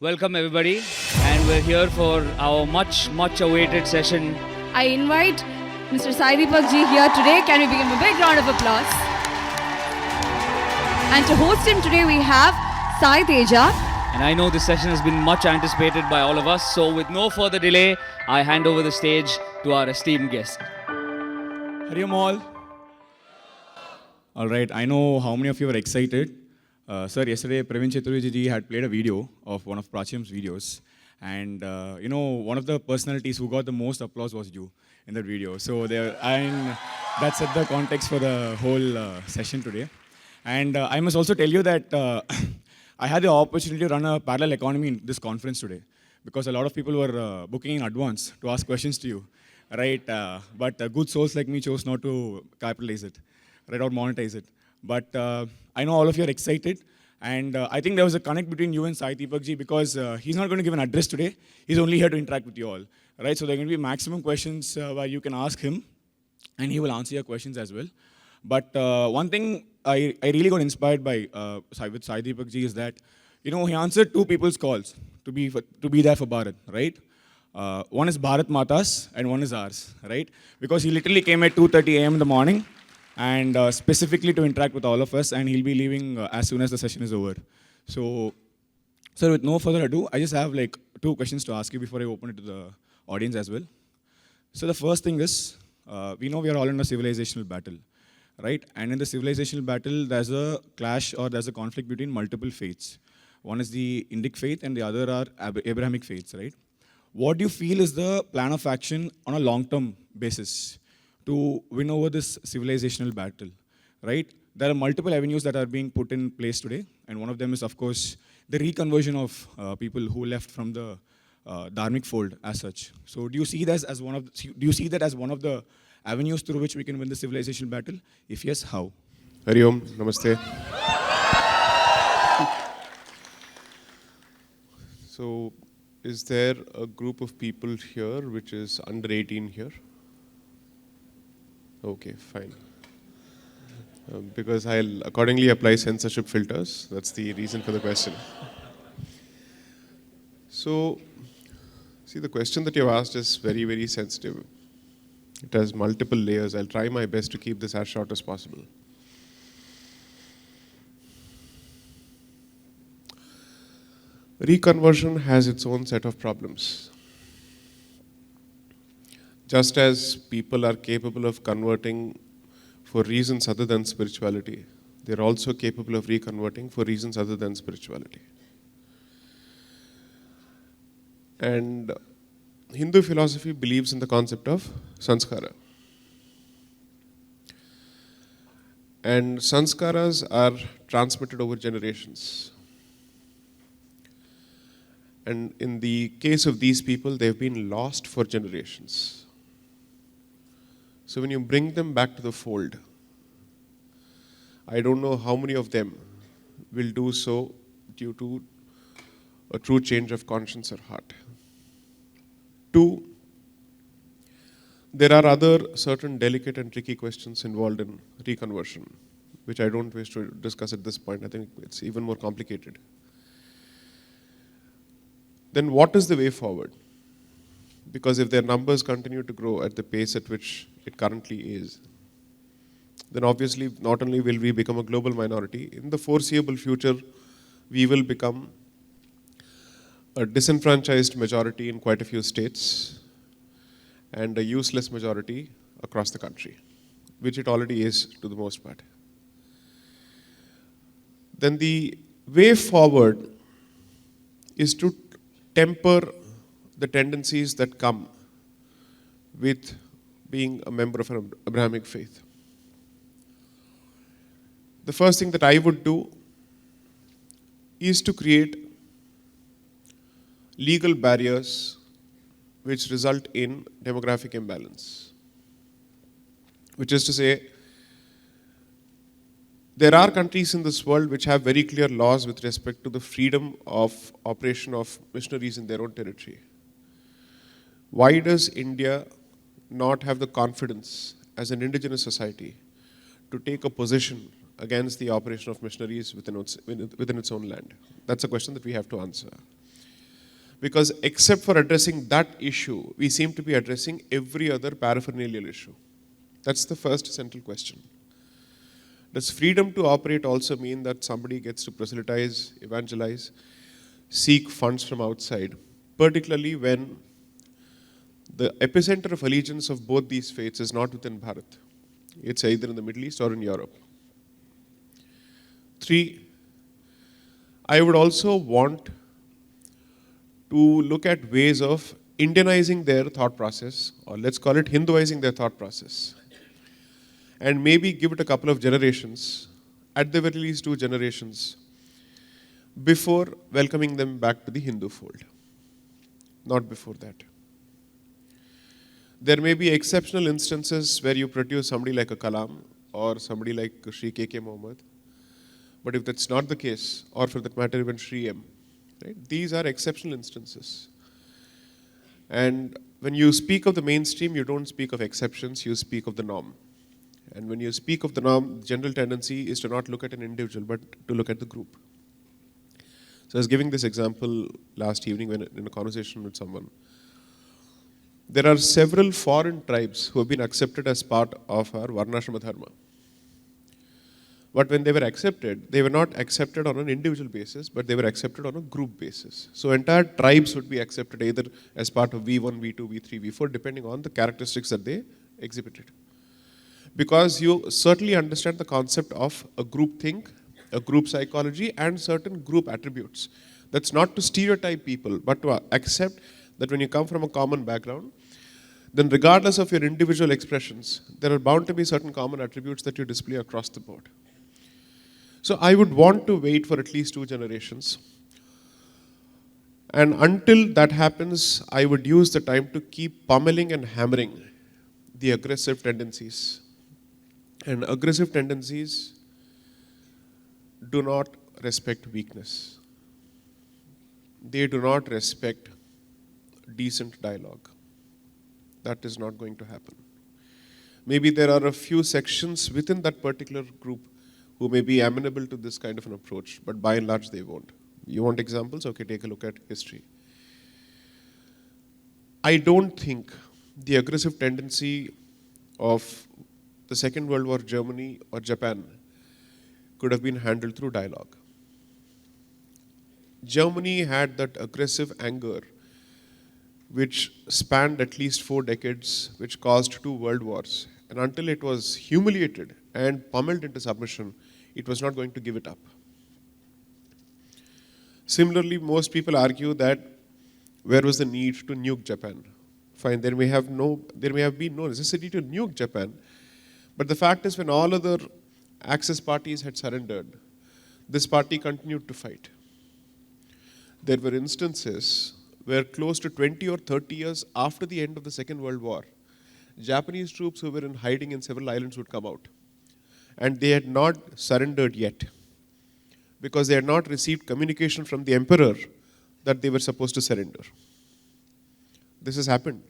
Welcome everybody, and we're here for our much awaited session. I invite Mr. Sai Deepak ji here today. Can we give him a big round of applause? And to host him today we have Sai Teja. And I know this session has been much anticipated by all of us, so with no further delay, I hand over the stage to our esteemed guest. Hari Om all. All right, I know how many of you are excited. Sir, yesterday Praveen Chaturvedi ji had played a video of one of Prachim's videos. And one of the personalities who got the most applause was you in that video. So and that set the context for the whole session today. And I must also tell you that I had the opportunity to run a parallel economy in this conference today, because a lot of people were booking in advance to ask questions to you, right? But good souls like me chose not to capitalize it, right, or monetize it. But I know all of you are excited, and I think there was a connect between you and Sai Deepak ji, because he's not going to give an address today. He's only here to interact with you all, right? So there are going to be maximum questions where you can ask him, and he will answer your questions as well. But one thing I really got inspired by with Sai Deepak ji is that, he answered two people's calls to be there for Bharat, right? One is Bharat Mata's and one is ours, right? Because he literally came at 2:30 a.m. in the morning, and specifically to interact with all of us, and he'll be leaving as soon as the session is over. So, sir, with no further ado, I just have like two questions to ask you before I open it to the audience as well. So the first thing is, we know we are all in a civilizational battle, right? And in the civilizational battle, there's a clash or there's a conflict between multiple faiths. One is the Indic faith and the other are Abrahamic faiths, right? What do you feel is the plan of action on a long-term basis to win over this civilizational battle, right? There are multiple avenues that are being put in place today, and one of them is, of course, the reconversion of people who left from the dharmic fold as such. So do you see that as one of the avenues through which we can win the civilizational battle? If yes, how? Hari Om, Namaste. So, is there a group of people here which is under 18 here? Okay, fine. Because I'll accordingly apply censorship filters. That's the reason for the question. So, see, the question that you've asked is very, very sensitive. It has multiple layers. I'll try my best to keep this as short as possible. Reconversion has its own set of problems. Just as people are capable of converting for reasons other than spirituality, they're also capable of reconverting for reasons other than spirituality. And Hindu philosophy believes in the concept of sanskara. And sanskaras are transmitted over generations. And in the case of these people, they've been lost for generations. So when you bring them back to the fold, I don't know how many of them will do so due to a true change of conscience or heart. Two, there are other certain delicate and tricky questions involved in reconversion, which I don't wish to discuss at this point. I think it's even more complicated. Then what is the way forward? Because if their numbers continue to grow at the pace at which it currently is, then obviously not only will we become a global minority, in the foreseeable future, we will become a disenfranchised majority in quite a few states and a useless majority across the country, which it already is to the most part. Then the way forward is to temper the tendencies that come with being a member of an Abrahamic faith. The first thing that I would do is to create legal barriers which result in demographic imbalance. Which is to say, there are countries in this world which have very clear laws with respect to the freedom of operation of missionaries in their own territory. Why does India not have the confidence as an indigenous society to take a position against the operation of missionaries within its own land? That's a question that we have to answer. Because except for addressing that issue, we seem to be addressing every other paraphernalia issue. That's the first central question. Does freedom to operate also mean that somebody gets to proselytize, evangelize, seek funds from outside, particularly when the epicenter of allegiance of both these faiths is not within Bharat? It's either in the Middle East or in Europe. 3, I would also want to look at ways of Indianizing their thought process, or let's call it Hinduizing their thought process, and maybe give it a couple of generations, at the very least 2 generations, before welcoming them back to the Hindu fold. Not before that. There may be exceptional instances where you produce somebody like a Kalam or somebody like Shri K.K. Mohammed. But if that's not the case, or for that matter even Shri M, right, these are exceptional instances. And when you speak of the mainstream, you don't speak of exceptions, you speak of the norm. And when you speak of the norm, the general tendency is to not look at an individual, but to look at the group. So I was giving this example last evening when in a conversation with someone. There are several foreign tribes who have been accepted as part of our Varnashrama Dharma. But when they were accepted, they were not accepted on an individual basis, but they were accepted on a group basis. So entire tribes would be accepted either as part of V1, V2, V3, V4, depending on the characteristics that they exhibited. Because you certainly understand the concept of a group think, a group psychology, and certain group attributes. That's not to stereotype people, but to accept that when you come from a common background, then regardless of your individual expressions, there are bound to be certain common attributes that you display across the board. So I would want to wait for at least 2 generations. And until that happens, I would use the time to keep pummeling and hammering the aggressive tendencies. And aggressive tendencies do not respect weakness. They do not respect decent dialogue. That is not going to happen. Maybe there are a few sections within that particular group who may be amenable to this kind of an approach, but by and large they won't. You want examples? Okay, take a look at history. I don't think the aggressive tendency of the Second World War Germany or Japan could have been handled through dialogue. Germany had that aggressive anger which spanned at least 4 decades, which caused 2 world wars. And until it was humiliated and pummeled into submission, it was not going to give it up. Similarly, most people argue that where was the need to nuke Japan? Fine, there may have been no necessity to nuke Japan, but the fact is when all other Axis parties had surrendered, this party continued to fight. There were instances where close to 20 or 30 years after the end of the Second World War, Japanese troops who were in hiding in several islands would come out. And they had not surrendered yet because they had not received communication from the emperor that they were supposed to surrender. This has happened.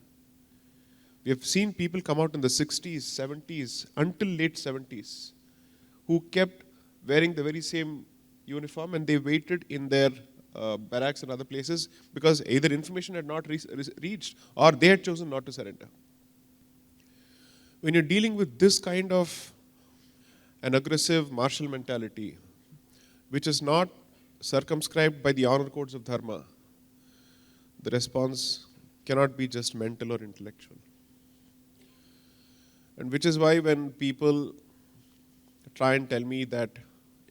We have seen people come out in the 60s, 70s, until late 70s, who kept wearing the very same uniform and they waited in their barracks and other places because either information had not reached or they had chosen not to surrender. When you're dealing with this kind of an aggressive martial mentality, which is not circumscribed by the honor codes of Dharma, the response cannot be just mental or intellectual. And which is why when people try and tell me that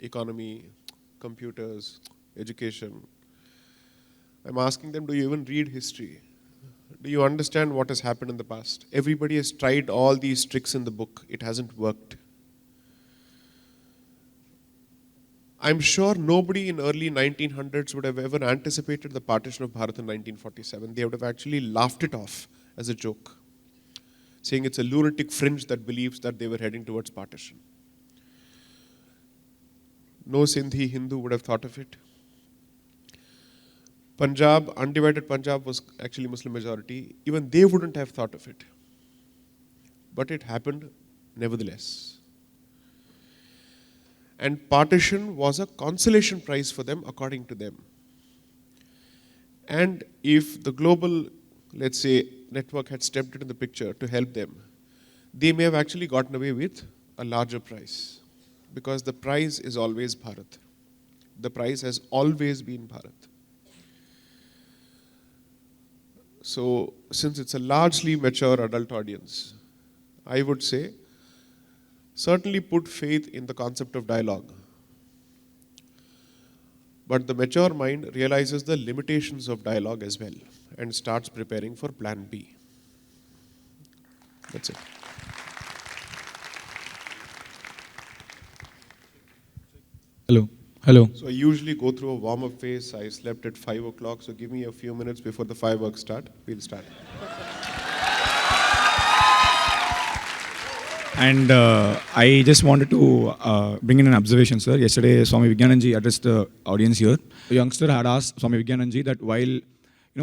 economy, computers, education, I'm asking them, do you even read history? Do you understand what has happened in the past? Everybody has tried all these tricks in the book. It hasn't worked. I'm sure nobody in early 1900s would have ever anticipated the partition of Bharat in 1947. They would have actually laughed it off as a joke, saying it's a lunatic fringe that believes that they were heading towards partition. No Sindhi Hindu would have thought of it. Punjab, undivided Punjab was actually Muslim majority. Even they wouldn't have thought of it. But it happened nevertheless. And partition was a consolation prize for them, according to them. And if the global, let's say, network had stepped into the picture to help them, they may have actually gotten away with a larger price. Because the prize is always Bharat. The prize has always been Bharat. So, since it's a largely mature adult audience, I would say, certainly put faith in the concept of dialogue. But the mature mind realizes the limitations of dialogue as well and starts preparing for plan B. That's it. Hello. Hello. So I usually go through a warm-up phase. I slept at 5 o'clock, so give me a few minutes before the fireworks start. We'll start. And I just wanted to bring in an observation, sir. Yesterday, Swami Vijnananji addressed the audience here. A youngster had asked Swami Vijnananji that while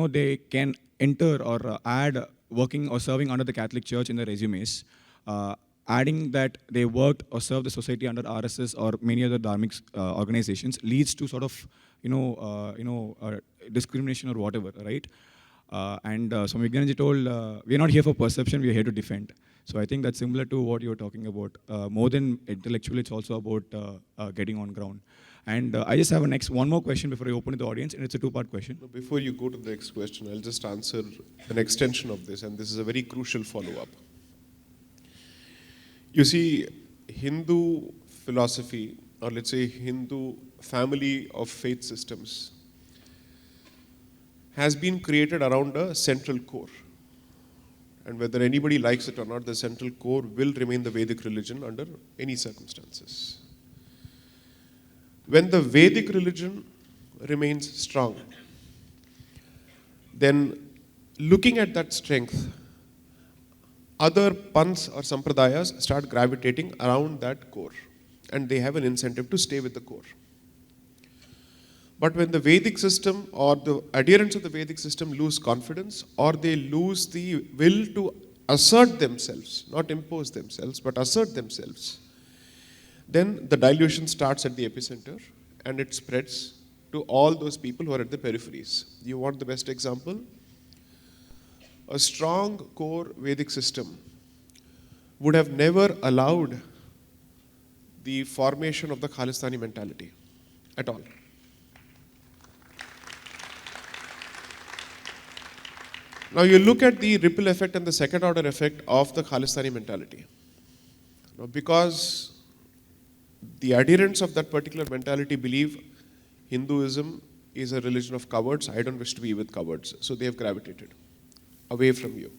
they can enter or add working or serving under the Catholic Church in their resumes, adding that they worked or served the society under RSS or many other dharmic organizations leads to sort of discrimination or whatever, right? And Swami Vijnananji told, we're not here for perception, we're here to defend. So I think that's similar to what you're talking about. More than intellectual, it's also about getting on ground. And I just have one more question before I open to the audience, and it's a two-part question. Before you go to the next question, I'll just answer an extension of this, and this is a very crucial follow-up. You see, Hindu philosophy, or let's say Hindu family of faith systems, has been created around a central core. And whether anybody likes it or not, the central core will remain the Vedic religion under any circumstances. When the Vedic religion remains strong, then looking at that strength, other panths or sampradayas start gravitating around that core, and they have an incentive to stay with the core. But when the Vedic system or the adherents of the Vedic system lose confidence, or they lose the will to assert themselves, not impose themselves, but assert themselves, then the dilution starts at the epicenter and it spreads to all those people who are at the peripheries. You want the best example? A strong core Vedic system would have never allowed the formation of the Khalistani mentality at all. Now you look at the ripple effect and the second order effect of the Khalistani mentality. Now, because the adherents of that particular mentality believe Hinduism is a religion of cowards, I don't wish to be with cowards, so they have gravitated away from you.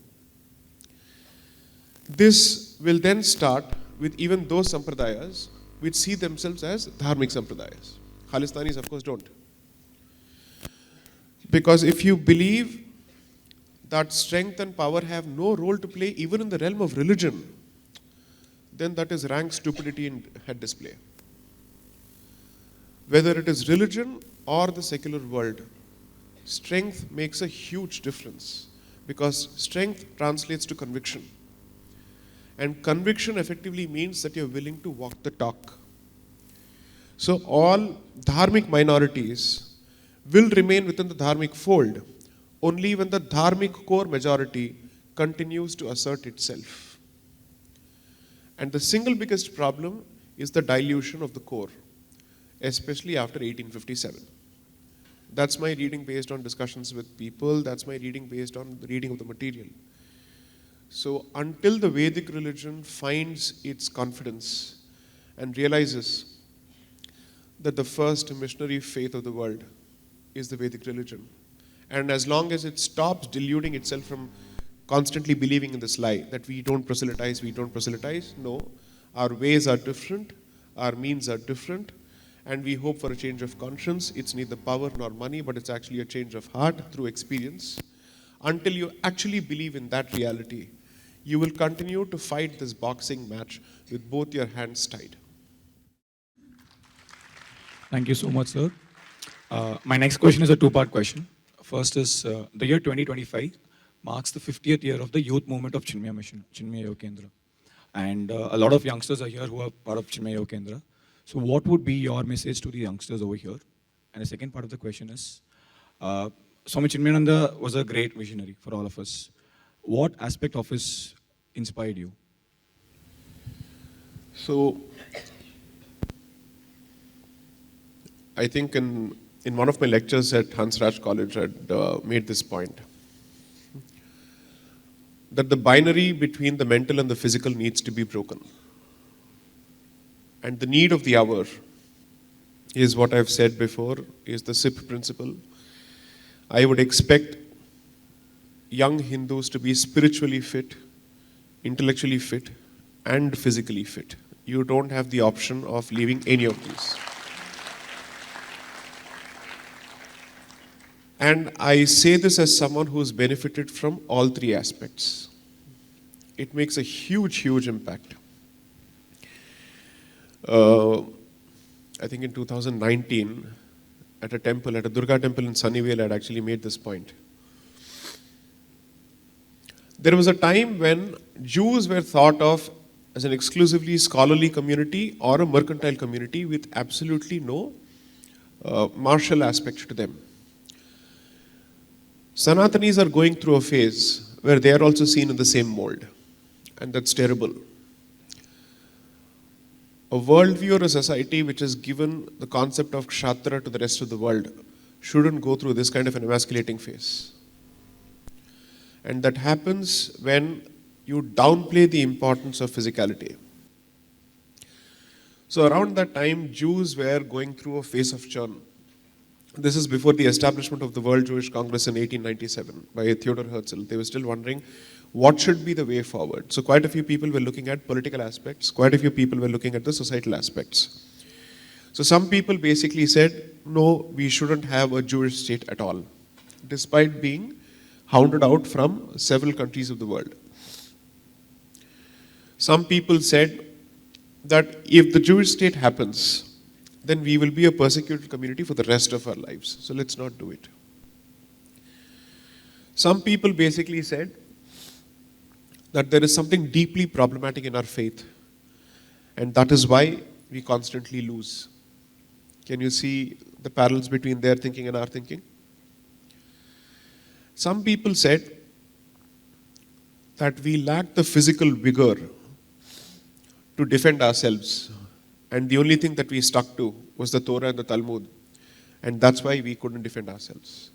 This will then start with even those sampradayas which see themselves as dharmic sampradayas. Khalistanis, of course, don't. Because if you believe that strength and power have no role to play even in the realm of religion, then that is rank stupidity at display. Whether it is religion or the secular world, strength makes a huge difference, because strength translates to conviction. And conviction effectively means that you're willing to walk the talk. So all dharmic minorities will remain within the dharmic fold only when the dharmic core majority continues to assert itself. And the single biggest problem is the dilution of the core, especially after 1857. That's my reading based on discussions with people, that's my reading based on the reading of the material. So until the Vedic religion finds its confidence and realizes that the first missionary faith of the world is the Vedic religion, and as long as it stops deluding itself from constantly believing in this lie that we don't proselytize, no, our ways are different, our means are different, and we hope for a change of conscience. It's neither power nor money, but it's actually a change of heart through experience. Until you actually believe in that reality, you will continue to fight this boxing match with both your hands tied. Thank you so much, sir. My next question is a two-part question. First is, the year 2025 marks the 50th year of the youth movement of Chinmaya Mission, Chinmaya Yoga Kendra. And a lot of youngsters are here who are part of Chinmaya Yoga Kendra. So what would be your message to the youngsters over here? And the second part of the question is, Swami Chinmayananda was a great visionary for all of us. What aspect of his inspired you? So, I think in one of my lectures at Hansraj College, I had made this point that the binary between the mental and the physical needs to be broken. And the need of the hour is what I've said before, is the SIP principle. I would expect young Hindus to be spiritually fit, intellectually fit, and physically fit. You don't have the option of leaving any of these. And I say this as someone who's benefited from all three aspects. It makes a huge, huge impact. I think in 2019, at a temple, at a Durga temple in Sunnyvale, I had actually made this point. There was a time when Jews were thought of as an exclusively scholarly community or a mercantile community with absolutely no martial aspect to them. Sanatanis are going through a phase where they are also seen in the same mold, and that's terrible. A worldview or a society which has given the concept of kshatriya to the rest of the world shouldn't go through this kind of an emasculating phase. And that happens when you downplay the importance of physicality. So around that time, Jews were going through a phase of churn. This is before the establishment of the World Jewish Congress in 1897 by Theodor Herzl. They were still wondering what should be the way forward. So quite a few people were looking at political aspects, quite a few people were looking at the societal aspects. So some people basically said, no, we shouldn't have a Jewish state at all, despite being hounded out from several countries of the world. Some people said that if the Jewish state happens, then we will be a persecuted community for the rest of our lives. So let's not do it. Some people basically said that there is something deeply problematic in our faith, and that is why we constantly lose. Can you see the parallels between their thinking and our thinking? Some people said that we lack the physical vigor to defend ourselves, and the only thing that we stuck to was the Torah and the Talmud, and that's why we couldn't defend ourselves.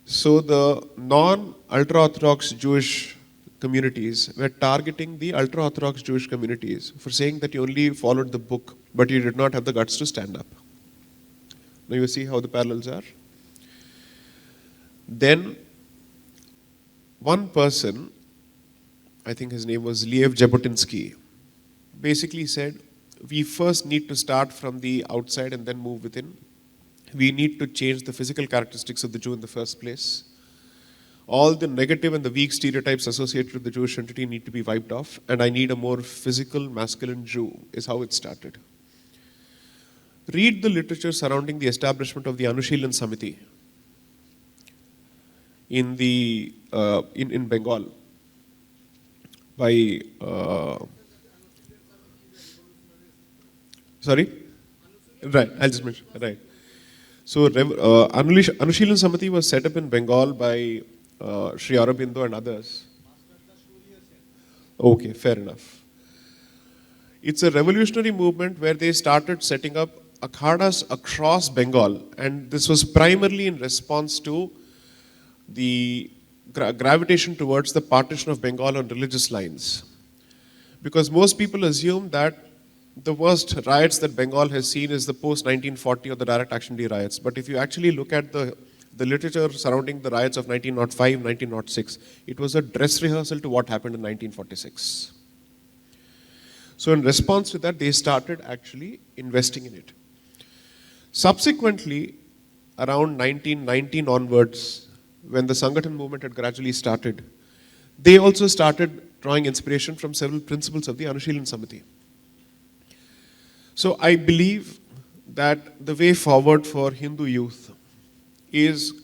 So the non-ultra-Orthodox Jewish communities were targeting the ultra-Orthodox Jewish communities for saying that you only followed the book, but you did not have the guts to stand up. Now you see how the parallels are? Then one person, I think his name was Lev Jabotinsky, basically said, we first need to start from the outside and then move within. We need to change the physical characteristics of the Jew in the first place. All the negative and the weak stereotypes associated with the Jewish entity need to be wiped off, and I need a more physical, masculine Jew, is how it started. Read the literature surrounding the establishment of the Anushilan Samiti in Bengal by sorry? Right, I'll just mention. Right. So, Anushilan Samiti was set up in Bengal by Sri Aurobindo and others. Okay, fair enough. It's a revolutionary movement where they started setting up akhadas across Bengal, and this was primarily in response to the gravitation towards the partition of Bengal on religious lines. Because most people assume that the worst riots that Bengal has seen is the post-1940 or the direct action day riots. But if you actually look at the literature surrounding the riots of 1905, 1906, it was a dress rehearsal to what happened in 1946. So in response to that, they started actually investing in it. Subsequently, around 1919 onwards, when the Sangathan movement had gradually started, they also started drawing inspiration from several principles of the Anushilan Samiti. So I believe that the way forward for Hindu youth is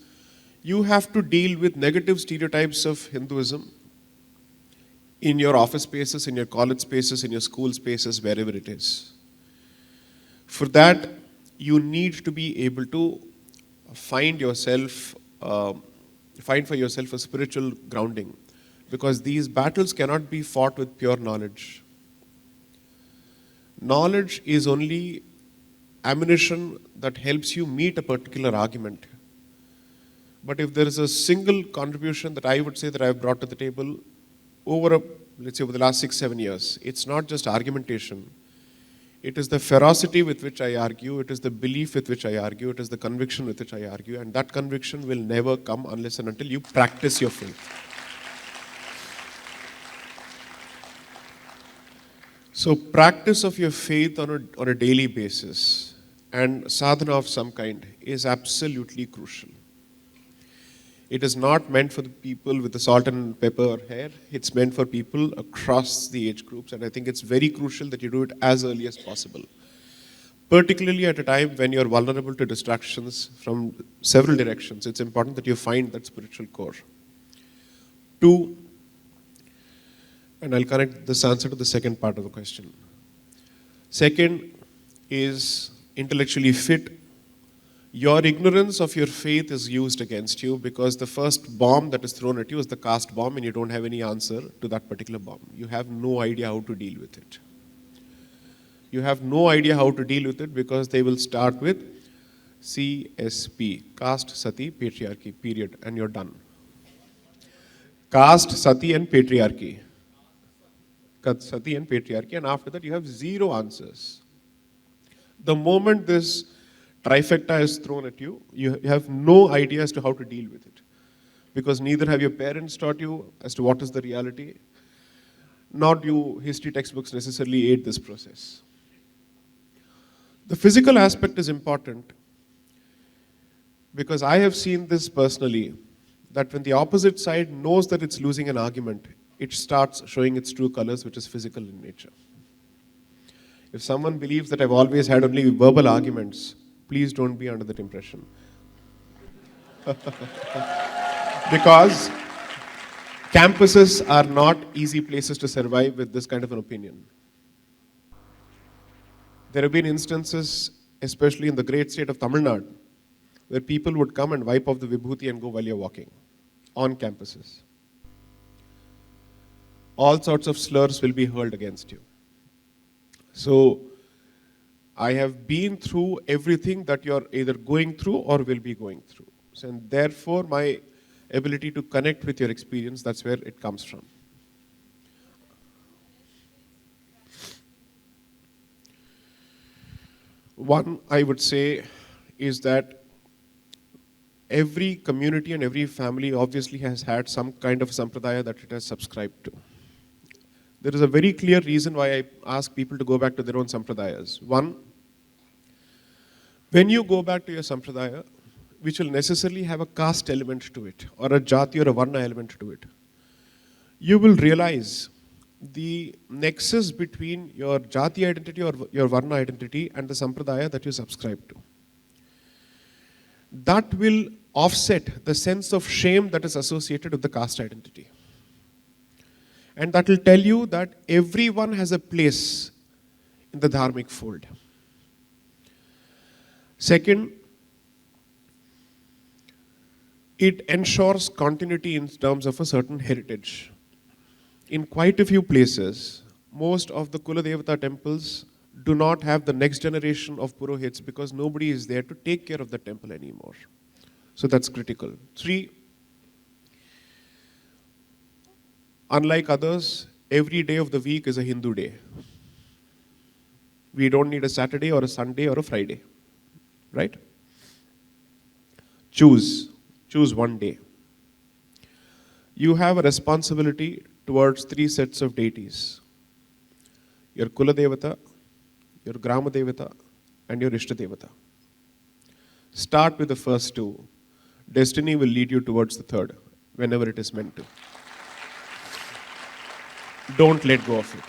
you have to deal with negative stereotypes of Hinduism in your office spaces, in your college spaces, in your school spaces, wherever it is. For that, you need to be able to find yourself find for yourself a spiritual grounding, because these battles cannot be fought with pure knowledge. Knowledge is only ammunition that helps you meet a particular argument. But if there is a single contribution that I would say that I have brought to the table let's say over the last 6-7 years, it's not just argumentation. It is the ferocity with which I argue, it is the belief with which I argue, it is the conviction with which I argue, and that conviction will never come unless and until you practice your faith. So practice of your faith on a daily basis and sadhana of some kind is absolutely crucial. It is not meant for the people with the salt and pepper hair. It's meant for people across the age groups. And I think it's very crucial that you do it as early as possible. Particularly at a time when you're vulnerable to distractions from several directions, it's important that you find that spiritual core. 2, and I'll connect this answer to the second part of the question. Second is intellectually fit. Your ignorance of your faith is used against you because the first bomb that is thrown at you is the caste bomb and you don't have any answer to that particular bomb. You have no idea how to deal with it. You have no idea how to deal with it because they will start with CSP, caste, sati, patriarchy, period, and you're done. Caste, sati, and patriarchy. Sati and patriarchy, and after that you have zero answers. The moment this trifecta is thrown at you, you have no idea as to how to deal with it. Because neither have your parents taught you as to what is the reality, nor do history textbooks necessarily aid this process. The physical aspect is important because I have seen this personally, that when the opposite side knows that it's losing an argument, it starts showing its true colors, which is physical in nature. If someone believes that I've always had only verbal arguments, please don't be under that impression. Because campuses are not easy places to survive with this kind of an opinion. There have been instances, especially in the great state of Tamil Nadu, where people would come and wipe off the vibhuti and go while you're walking on campuses. All sorts of slurs will be hurled against you. So, I have been through everything that you're either going through or will be going through. So, and therefore, my ability to connect with your experience, that's where it comes from. One, I would say, is that every community and every family obviously has had some kind of sampradaya that it has subscribed to. There is a very clear reason why I ask people to go back to their own sampradayas. One, when you go back to your sampradaya, which will necessarily have a caste element to it, or a jati or a varna element to it, you will realize the nexus between your jati identity or your varna identity and the sampradaya that you subscribe to. That will offset the sense of shame that is associated with the caste identity. And that will tell you that everyone has a place in the dharmic fold. Second, it ensures continuity in terms of a certain heritage. In quite a few places, most of the Kula Devata temples do not have the next generation of Purohits because nobody is there to take care of the temple anymore. So that's critical. 3, unlike others, every day of the week is a Hindu day. We don't need a Saturday or a Sunday or a Friday, right? Choose one day. You have a responsibility towards 3 sets of deities. Your Kula Devata, your Grama Devata, and your Ishta Devata. Start with the first 2. Destiny will lead you towards the third, whenever it is meant to. Don't let go of it.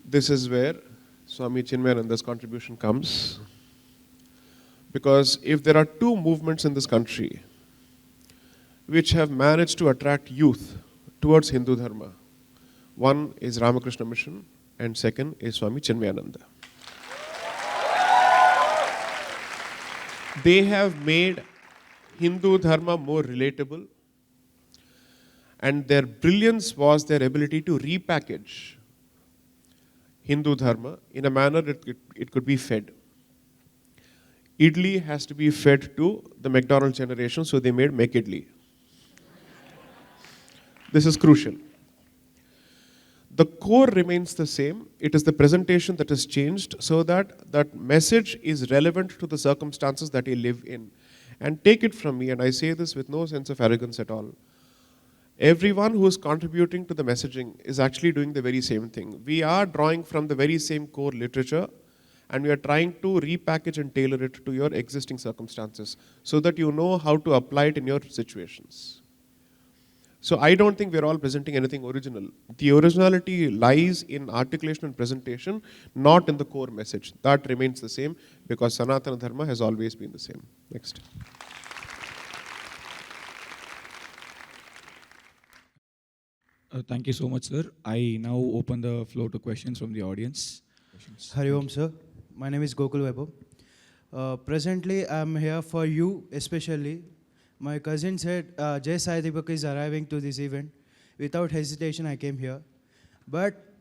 This is where Swami Chinmayananda's contribution comes. Because if there are 2 movements in this country which have managed to attract youth towards Hindu Dharma, one is Ramakrishna Mission and second is Swami Chinmayananda. They have made Hindu Dharma more relatable, and their brilliance was their ability to repackage Hindu Dharma in a manner that it could be fed. Idli has to be fed to the McDonald's generation, so they made Make Idli. This is crucial. The core remains the same. It is the presentation that has changed so that that message is relevant to the circumstances that you live in. And take it from me, and I say this with no sense of arrogance at all. Everyone who is contributing to the messaging is actually doing the very same thing. We are drawing from the very same core literature, and we are trying to repackage and tailor it to your existing circumstances so that you know how to apply it in your situations. So I don't think we're all presenting anything original. The originality lies in articulation and presentation, not in the core message. That remains the same because Sanatana Dharma has always been the same. Next. Thank you so much, sir. I now open the floor to questions from the audience. Hari Om, sir. My name is Gokul Vaibhav. Presently, I'm here for you, especially. My cousin said, Sai Deepak is arriving to this event. Without hesitation, I came here. But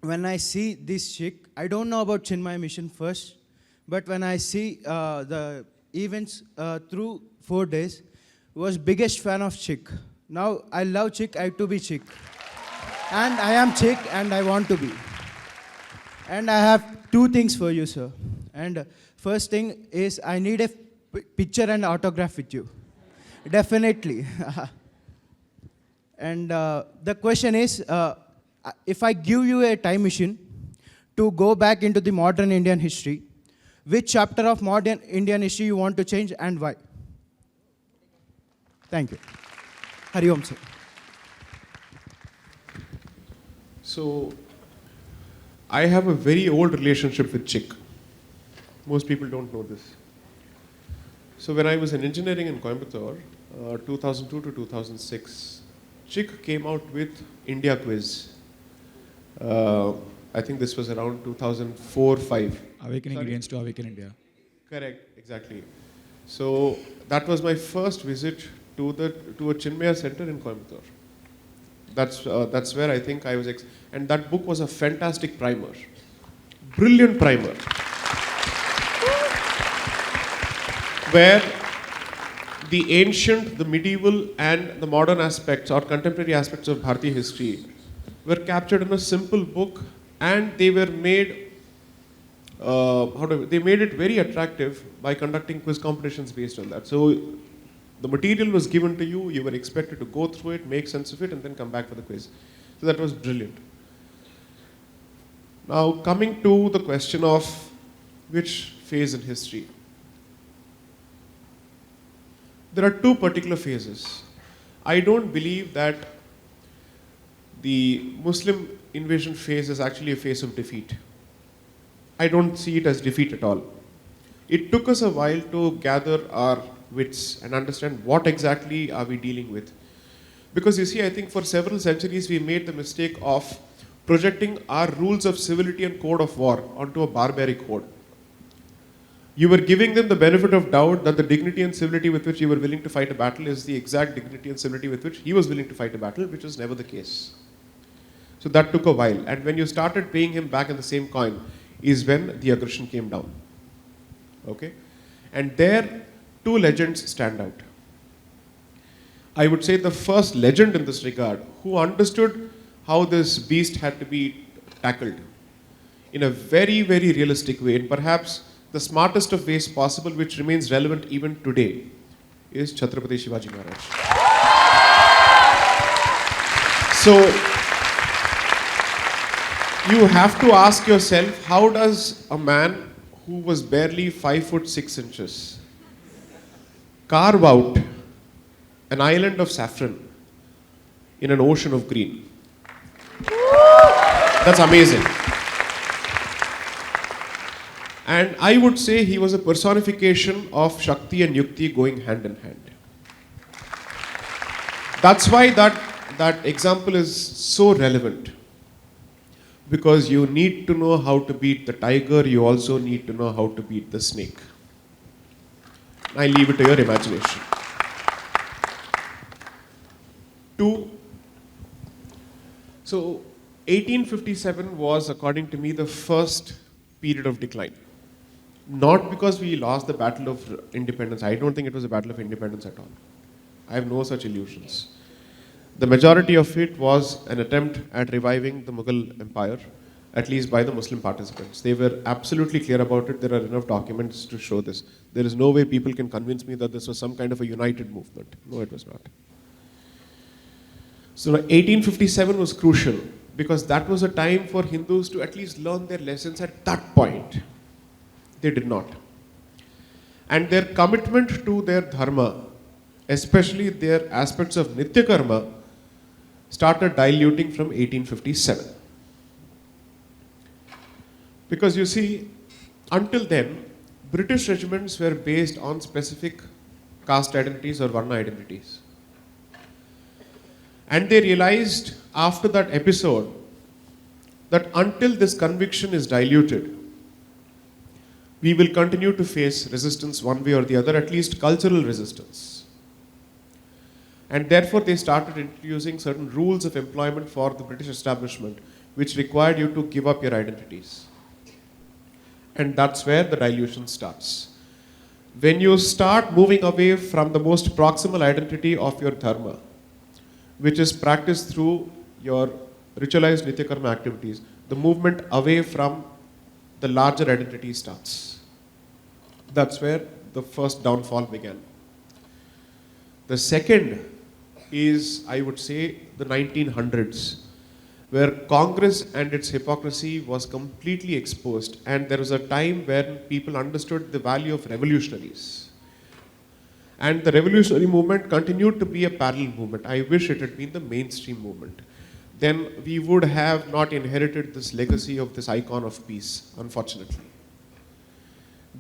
when I see this CHYK, I don't know about Chinmay Mission first, but when I see the events through 4 days, was biggest fan of CHYK. Now, I love CHYK, I have to be CHYK. And I am CHYK and I want to be. And I have 2 things for you, sir. And first thing is I need a picture and autograph with you. Definitely. And the question is, if I give you a time machine to go back into the modern Indian history, which chapter of modern Indian history you want to change and why? Thank you. Hari Om, sir. So, I have a very old relationship with CHYK. Most people don't know this. So when I was in engineering in Coimbatore, 2002 to 2006, CHYK came out with India Quiz. I think this was around 2004-5. Awakening Indians to Awaken India. Correct, exactly. So that was my first visit to a Chinmaya center in Coimbatore. That's where I think I was, and that book was a fantastic primer, brilliant primer, where the ancient, the medieval, and the modern aspects or contemporary aspects of Bharati history were captured in a simple book, and they were made. They made it very attractive by conducting quiz competitions based on that. So the material was given to you, you were expected to go through it, make sense of it, and then come back for the quiz. So that was brilliant. Now coming to the question of which phase in history. There are 2 particular phases. I don't believe that the Muslim invasion phase is actually a phase of defeat. I don't see it as defeat at all. It took us a while to gather our wits and understand what exactly are we dealing with. Because you see, I think for several centuries we made the mistake of projecting our rules of civility and code of war onto a barbaric code. You were giving them the benefit of doubt that the dignity and civility with which you were willing to fight a battle is the exact dignity and civility with which he was willing to fight a battle, which was never the case. So that took a while. And when you started paying him back in the same coin is when the aggression came down. Okay? And there, 2 legends stand out. I would say the first legend in this regard, who understood how this beast had to be tackled in a very, very realistic way, and perhaps the smartest of ways possible, which remains relevant even today, is Chhatrapati Shivaji Maharaj. So, you have to ask yourself, how does a man who was barely 5 foot 6 inches carve out an island of saffron in an ocean of green? That's amazing. And I would say he was a personification of Shakti and Yukti going hand in hand. That's why that example is so relevant. Because you need to know how to beat the tiger, you also need to know how to beat the snake. I leave it to your imagination. Two, so 1857 was, according to me, the first period of decline. Not because we lost the battle of independence. I don't think it was a battle of independence at all. I have no such illusions. The majority of it was an attempt at reviving the Mughal Empire, at least by the Muslim participants. They were absolutely clear about it. There are enough documents to show this. There is no way people can convince me that this was some kind of a united movement. No, it was not. So 1857 was crucial because that was a time for Hindus to at least learn their lessons at that point. They did not. And their commitment to their dharma, especially their aspects of Nitya Karma, started diluting from 1857. Because you see, until then, British regiments were based on specific caste identities or Varna identities. And they realized after that episode that until this conviction is diluted, we will continue to face resistance one way or the other, at least cultural resistance. And therefore they started introducing certain rules of employment for the British establishment which required you to give up your identities. And that's where the dilution starts. When you start moving away from the most proximal identity of your dharma, which is practiced through your ritualized Nitya Karma activities, the movement away from the larger identity starts. That's where the first downfall began. The second is, I would say, the 1900s, where Congress and its hypocrisy was completely exposed, and there was a time when people understood the value of revolutionaries. And the revolutionary movement continued to be a parallel movement. I wish it had been the mainstream movement. Then we would have not inherited this legacy of this icon of peace, unfortunately.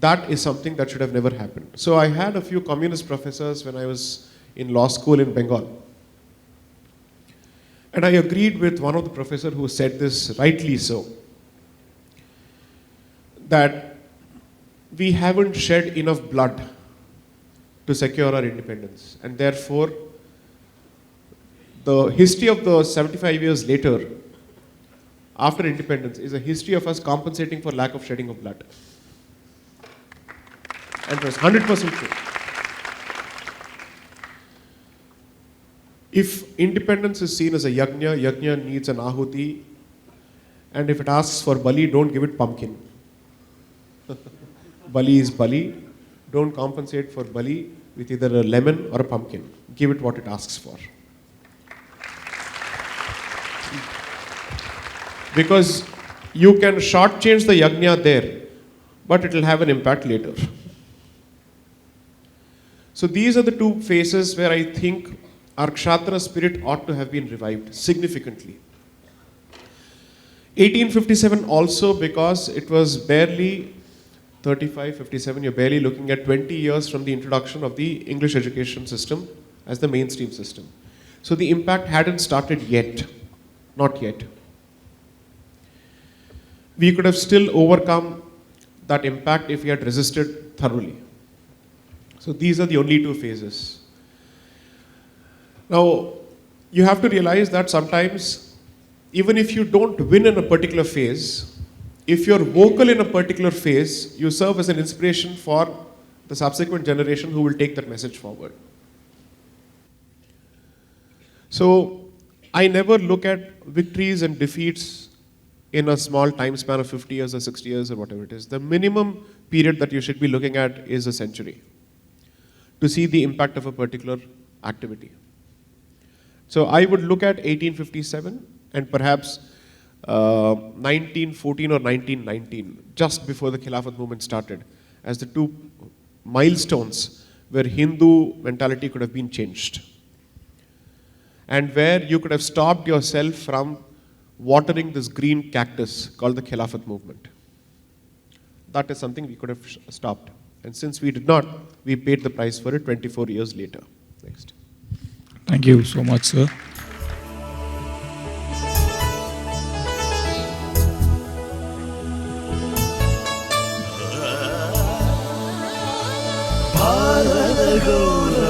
That is something that should have never happened. So I had a few communist professors when I was in law school in Bengal. And I agreed with one of the professors who said this, rightly so, that we haven't shed enough blood to secure our independence. And therefore, the history of the 75 years later, after independence, is a history of us compensating for lack of shedding of blood. And it was 100% true. If independence is seen as a yajna, yajna needs an ahuti, and if it asks for bali, don't give it pumpkin. Bali is bali. Don't compensate for bali with either a lemon or a pumpkin. Give it what it asks for. Because you can shortchange the yajna there, but it will have an impact later. So these are the two phases where I think our Kshatriya spirit ought to have been revived significantly. 1857 also, because it was barely 35, 57, you're barely looking at 20 years from the introduction of the English education system as the mainstream system. So the impact hadn't started yet, not yet. We could have still overcome that impact if we had resisted thoroughly. So these are the only two phases. Now, you have to realize that sometimes, even if you don't win in a particular phase, if you're vocal in a particular phase, you serve as an inspiration for the subsequent generation who will take that message forward. So, I never look at victories and defeats in a small time span of 50 years or 60 years or whatever it is. The minimum period that you should be looking at is a century to see the impact of a particular activity. So I would look at 1857 and perhaps 1914 or 1919, just before the Khilafat movement started, as the two milestones where Hindu mentality could have been changed. And where you could have stopped yourself from watering this green cactus called the Khilafat movement. That is something we could have stopped. And since we did not, we paid the price for it 24 years later. Next. Thank you so much, sir. Bharat go.